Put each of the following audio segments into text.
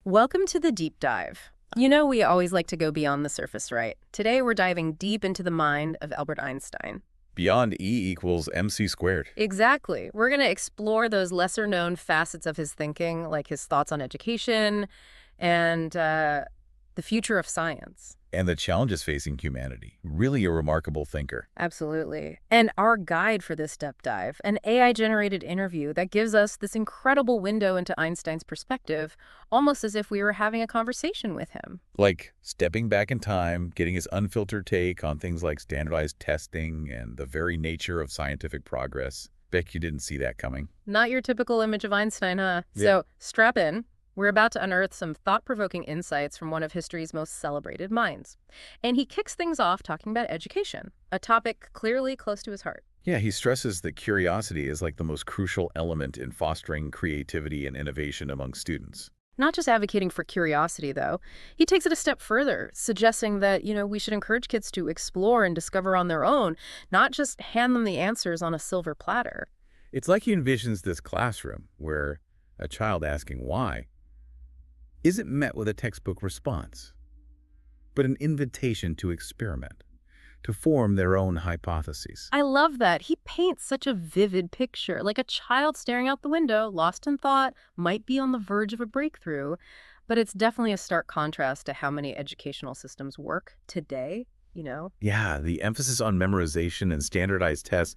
Welcome to the deep dive. You know, we always like to go beyond the surface, right? Today, we're diving deep into the mind of Albert Einstein. Beyond E equals MC squared. Exactly. We're going to explore those lesser-known facets of his thinking, like his thoughts on education and the future of science. And the challenges facing humanity. Really a remarkable thinker. Absolutely. And our guide for this deep dive, an AI-generated interview that gives us this incredible window into Einstein's perspective, almost as if we were having a conversation with him. Like stepping back in time, getting his unfiltered take on things like standardized testing and the very nature of scientific progress. Bet you didn't see that coming. Not your typical image of Einstein, huh? Yeah. So strap in. We're about to unearth some thought-provoking insights from one of history's most celebrated minds. And he kicks things off talking about education, a topic clearly close to his heart. Yeah, he stresses that curiosity is like the most crucial element in fostering creativity and innovation among students. Not just advocating for curiosity, though. He takes it a step further, suggesting that, we should encourage kids to explore and discover on their own, not just hand them the answers on a silver platter. It's like he envisions this classroom where a child asking why isn't met with a textbook response, but an invitation to experiment, to form their own hypotheses. I love that. He paints such a vivid picture, like a child staring out the window, lost in thought, might be on the verge of a breakthrough. But it's definitely a stark contrast to how many educational systems work today. Yeah, the emphasis on memorization and standardized tests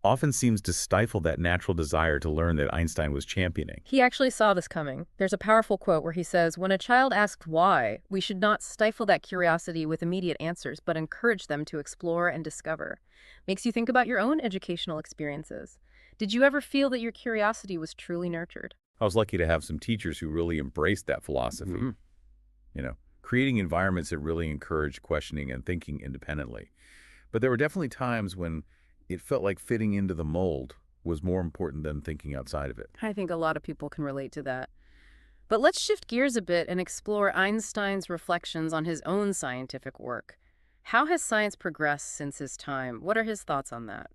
often seems to stifle that natural desire to learn that Einstein was championing. He actually saw this coming. There's a powerful quote where he says, "When a child asks why, we should not stifle that curiosity with immediate answers, but encourage them to explore and discover." Makes you think about your own educational experiences. Did you ever feel that your curiosity was truly nurtured? I was lucky to have some teachers who really embraced that philosophy. Creating environments that really encouraged questioning and thinking independently. But there were definitely times when it felt like fitting into the mold was more important than thinking outside of it. I think a lot of people can relate to that. But let's shift gears a bit and explore Einstein's reflections on his own scientific work. How has science progressed since his time? What are his thoughts on that?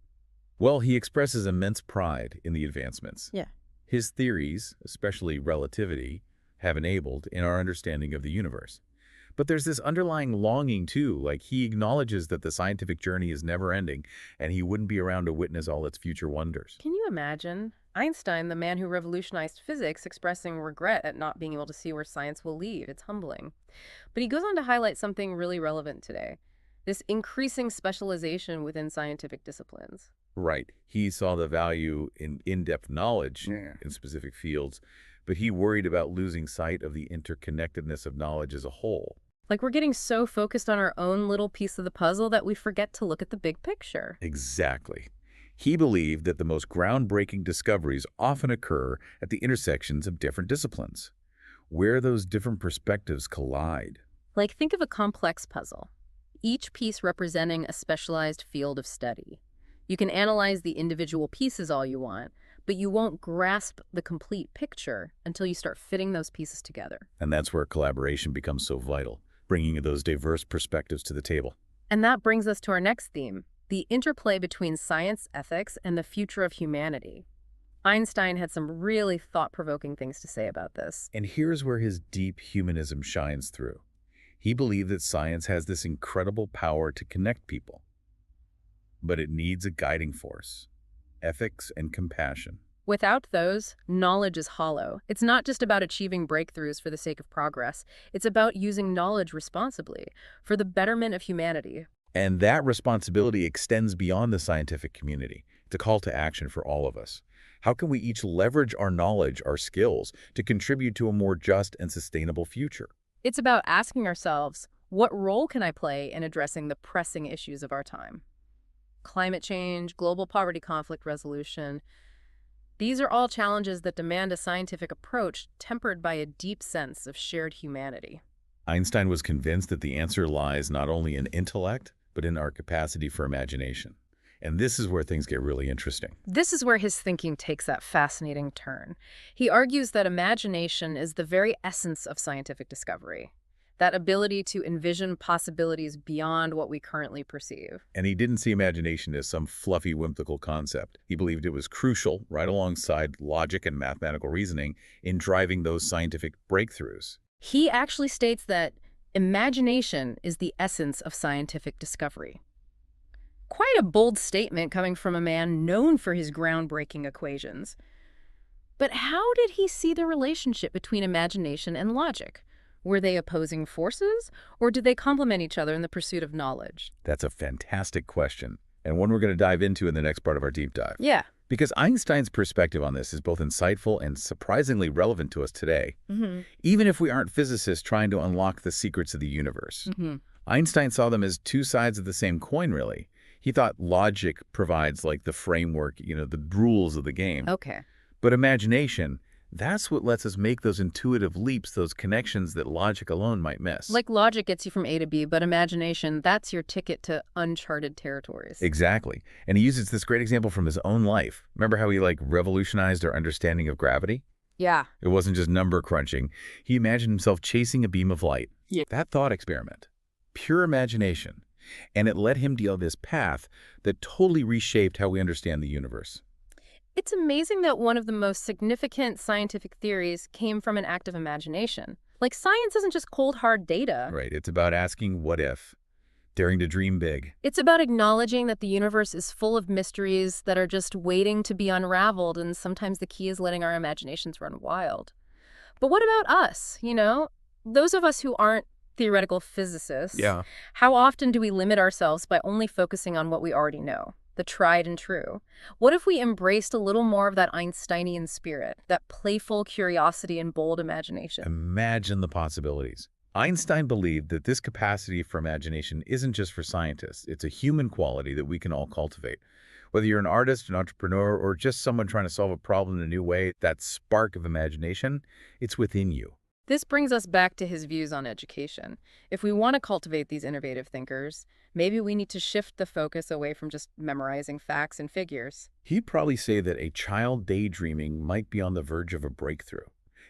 Well, he expresses immense pride in the advancements. Yeah. His theories, especially relativity, have enabled in our understanding of the universe. But there's this underlying longing, too, like he acknowledges that the scientific journey is never-ending, and he wouldn't be around to witness all its future wonders. Can you imagine Einstein, the man who revolutionized physics, expressing regret at not being able to see where science will lead? It's humbling. But he goes on to highlight something really relevant today, this increasing specialization within scientific disciplines. Right. He saw the value in in-depth knowledge in specific fields, but he worried about losing sight of the interconnectedness of knowledge as a whole. Like we're getting so focused on our own little piece of the puzzle that we forget to look at the big picture. Exactly. He believed that the most groundbreaking discoveries often occur at the intersections of different disciplines, where those different perspectives collide. Like think of a complex puzzle, each piece representing a specialized field of study. You can analyze the individual pieces all you want, but you won't grasp the complete picture until you start fitting those pieces together. And that's where collaboration becomes so vital, bringing those diverse perspectives to the table. And that brings us to our next theme, the interplay between science, ethics, and the future of humanity. Einstein had some really thought-provoking things to say about this. And here's where his deep humanism shines through. He believed that science has this incredible power to connect people, but it needs a guiding force, ethics and compassion. Without those, knowledge is hollow. It's not just about achieving breakthroughs for the sake of progress. It's about using knowledge responsibly for the betterment of humanity. And that responsibility extends beyond the scientific community. It's a call to action for all of us. How can we each leverage our knowledge, our skills, to contribute to a more just and sustainable future? It's about asking ourselves, what role can I play in addressing the pressing issues of our time? Climate change, global poverty conflict resolution. These are all challenges that demand a scientific approach tempered by a deep sense of shared humanity. Einstein was convinced that the answer lies not only in intellect, but in our capacity for imagination. And this is where things get really interesting. This is where his thinking takes that fascinating turn. He argues that imagination is the very essence of scientific discovery. That ability to envision possibilities beyond what we currently perceive. And he didn't see imagination as some fluffy, whimsical concept. He believed it was crucial, right alongside logic and mathematical reasoning, in driving those scientific breakthroughs. He actually states that imagination is the essence of scientific discovery. Quite a bold statement coming from a man known for his groundbreaking equations. But how did he see the relationship between imagination and logic? Were they opposing forces, or did they complement each other in the pursuit of knowledge? That's a fantastic question, and one we're going to dive into in the next part of our deep dive. Yeah. Because Einstein's perspective on this is both insightful and surprisingly relevant to us today, even if we aren't physicists trying to unlock the secrets of the universe. Einstein saw them as two sides of the same coin, really. He thought logic provides like the framework, the rules of the game. Okay. But imagination, that's what lets us make those intuitive leaps, those connections that logic alone might miss. Like logic gets you from A to B, but imagination, that's your ticket to uncharted territories. Exactly. And he uses this great example from his own life. Remember how he revolutionized our understanding of gravity? Yeah. It wasn't just number crunching. He imagined himself chasing a beam of light. Yeah. That thought experiment, pure imagination. And it led him down this path that totally reshaped how we understand the universe. It's amazing that one of the most significant scientific theories came from an act of imagination. Like, science isn't just cold, hard data. Right. It's about asking what if, daring to dream big. It's about acknowledging that the universe is full of mysteries that are just waiting to be unraveled, and sometimes the key is letting our imaginations run wild. But what about us, Those of us who aren't theoretical physicists. Yeah. How often do we limit ourselves by only focusing on what we already know? The tried and true. What if we embraced a little more of that Einsteinian spirit, that playful curiosity and bold imagination? Imagine the possibilities. Einstein believed that this capacity for imagination isn't just for scientists. It's a human quality that we can all cultivate. Whether you're an artist, an entrepreneur, or just someone trying to solve a problem in a new way, that spark of imagination, it's within you. This brings us back to his views on education. If we want to cultivate these innovative thinkers, maybe we need to shift the focus away from just memorizing facts and figures. He'd probably say that a child daydreaming might be on the verge of a breakthrough.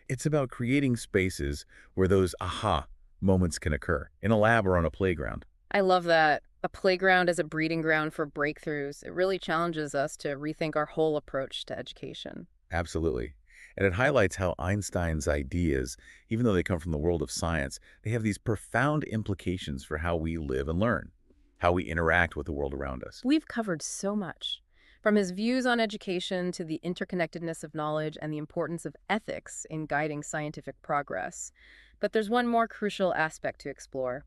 It's about creating spaces where those aha moments can occur, in a lab or on a playground. I love that. A playground as a breeding ground for breakthroughs. It really challenges us to rethink our whole approach to education. Absolutely. And it highlights how Einstein's ideas, even though they come from the world of science, they have these profound implications for how we live and learn, how we interact with the world around us. We've covered so much, from his views on education to the interconnectedness of knowledge and the importance of ethics in guiding scientific progress. But there's one more crucial aspect to explore: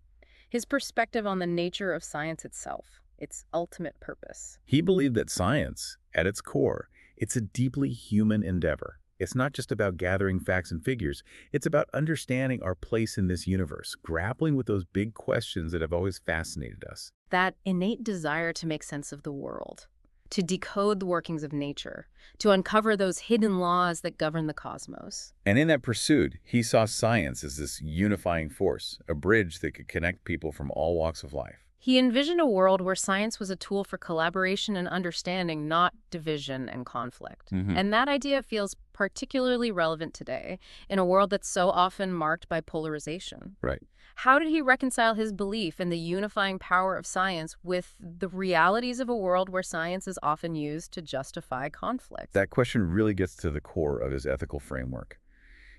his perspective on the nature of science itself, its ultimate purpose. He believed that science, at its core, it's a deeply human endeavor. It's not just about gathering facts and figures. It's about understanding our place in this universe, grappling with those big questions that have always fascinated us. That innate desire to make sense of the world, to decode the workings of nature, to uncover those hidden laws that govern the cosmos. And in that pursuit, he saw science as this unifying force, a bridge that could connect people from all walks of life. He envisioned a world where science was a tool for collaboration and understanding, not division and conflict. And that idea feels particularly relevant today in a world that's so often marked by polarization. Right. How did he reconcile his belief in the unifying power of science with the realities of a world where science is often used to justify conflict? That question really gets to the core of his ethical framework.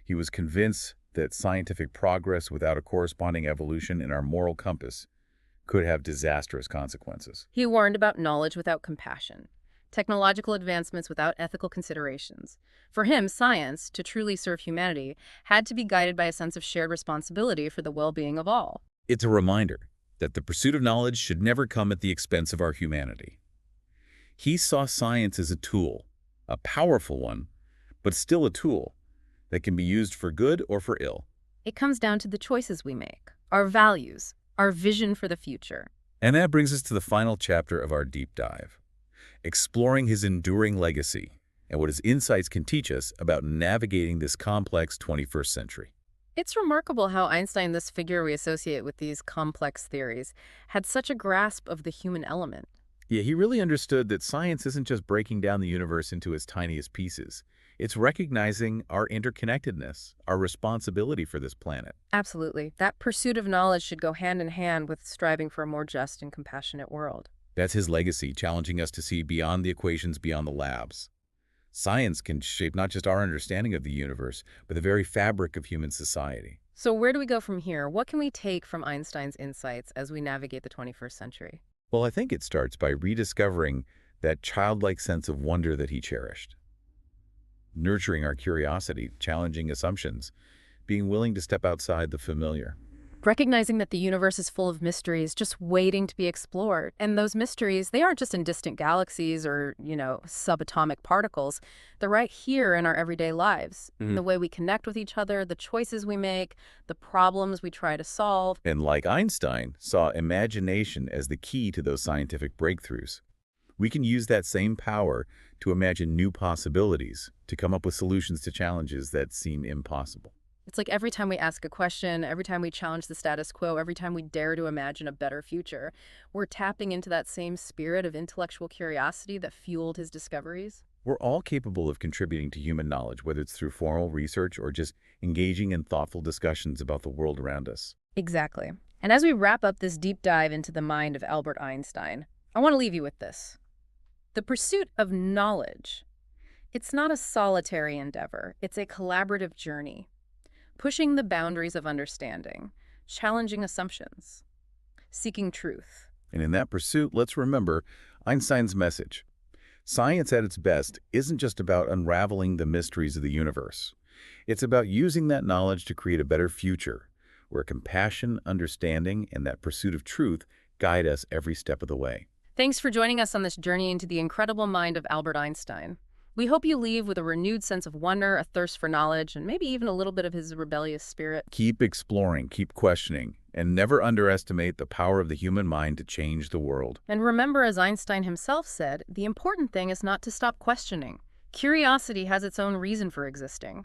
He was convinced that scientific progress without a corresponding evolution in our moral compass could have disastrous consequences. He warned about knowledge without compassion, technological advancements without ethical considerations. For him, science, to truly serve humanity, had to be guided by a sense of shared responsibility for the well-being of all. It's a reminder that the pursuit of knowledge should never come at the expense of our humanity. He saw science as a tool, a powerful one, but still a tool that can be used for good or for ill. It comes down to the choices we make, our values, our vision for the future. And that brings us to the final chapter of our deep dive, exploring his enduring legacy and what his insights can teach us about navigating this complex 21st century. It's remarkable how Einstein, this figure we associate with these complex theories, had such a grasp of the human element. Yeah, he really understood that science isn't just breaking down the universe into its tiniest pieces. It's recognizing our interconnectedness, our responsibility for this planet. Absolutely. That pursuit of knowledge should go hand in hand with striving for a more just and compassionate world. That's his legacy, challenging us to see beyond the equations, beyond the labs. Science can shape not just our understanding of the universe, but the very fabric of human society. So where do we go from here? What can we take from Einstein's insights as we navigate the 21st century? Well, I think it starts by rediscovering that childlike sense of wonder that he cherished, nurturing our curiosity, challenging assumptions, being willing to step outside the familiar. Recognizing that the universe is full of mysteries just waiting to be explored. And those mysteries, they aren't just in distant galaxies or, subatomic particles. They're right here in our everyday lives. In the way we connect with each other, the choices we make, the problems we try to solve. And like Einstein, saw imagination as the key to those scientific breakthroughs. We can use that same power to imagine new possibilities, to come up with solutions to challenges that seem impossible. It's like every time we ask a question, every time we challenge the status quo, every time we dare to imagine a better future, we're tapping into that same spirit of intellectual curiosity that fueled his discoveries. We're all capable of contributing to human knowledge, whether it's through formal research or just engaging in thoughtful discussions about the world around us. Exactly. And as we wrap up this deep dive into the mind of Albert Einstein, I want to leave you with this. The pursuit of knowledge, it's not a solitary endeavor. It's a collaborative journey, pushing the boundaries of understanding, challenging assumptions, seeking truth. And in that pursuit, let's remember Einstein's message. Science at its best isn't just about unraveling the mysteries of the universe. It's about using that knowledge to create a better future, where compassion, understanding, and that pursuit of truth guide us every step of the way. Thanks for joining us on this journey into the incredible mind of Albert Einstein. We hope you leave with a renewed sense of wonder, a thirst for knowledge, and maybe even a little bit of his rebellious spirit. Keep exploring, keep questioning, and never underestimate the power of the human mind to change the world. And remember, as Einstein himself said, the important thing is not to stop questioning. Curiosity has its own reason for existing.